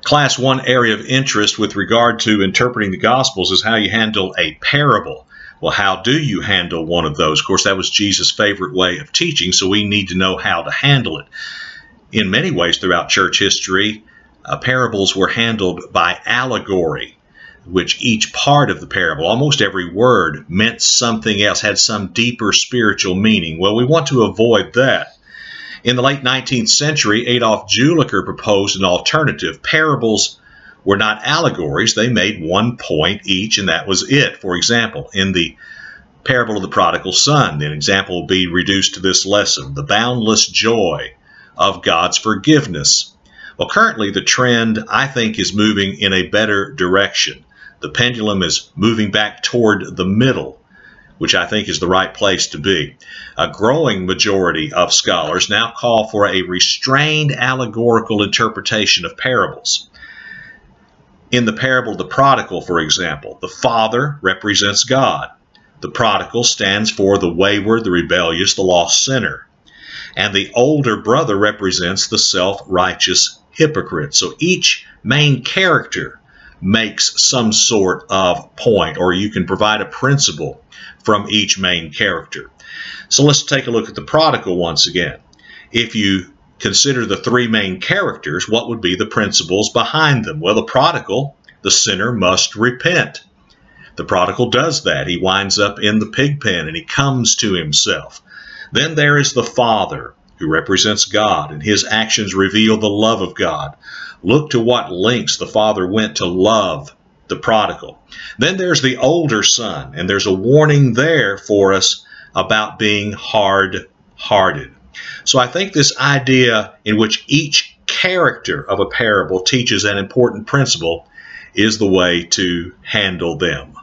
Class 1 area of interest with regard to interpreting the Gospels is how you handle a parable. Well, how do you handle one of those? Of course, that was Jesus' favorite way of teaching, so we need to know how to handle it. In many ways throughout church history, parables were handled by allegory, which each part of the parable, almost every word, meant something else, had some deeper spiritual meaning. Well, we want to avoid that. In the late 19th century, Adolf Jülicher proposed an alternative. Parables were not allegories. They made one point each, and that was it. For example, in the parable of the prodigal son, the example will be reduced to this lesson: the boundless joy of God's forgiveness. Well, currently the trend, I think, is moving in a better direction. The pendulum is moving back toward the middle, which I think is the right place to be. A growing majority of scholars now call for a restrained allegorical interpretation of parables. In the parable of the prodigal, for example, the father represents God. The prodigal stands for the wayward, the rebellious, the lost sinner. And the older brother represents the self-righteous hypocrite. So each main character makes some sort of point, or you can provide a principle from each main character. So let's take a look at the prodigal once again. If you consider the three main characters, what would be the principles behind them? Well, the prodigal, the sinner, must repent. The prodigal does that. He winds up in the pig pen and he comes to himself. Then there is the father, who represents God, and his actions reveal the love of God. Look to what lengths the father went to love the prodigal. Then there's the older son, and there's a warning there for us about being hard-hearted. So I think this idea in which each character of a parable teaches an important principle is the way to handle them.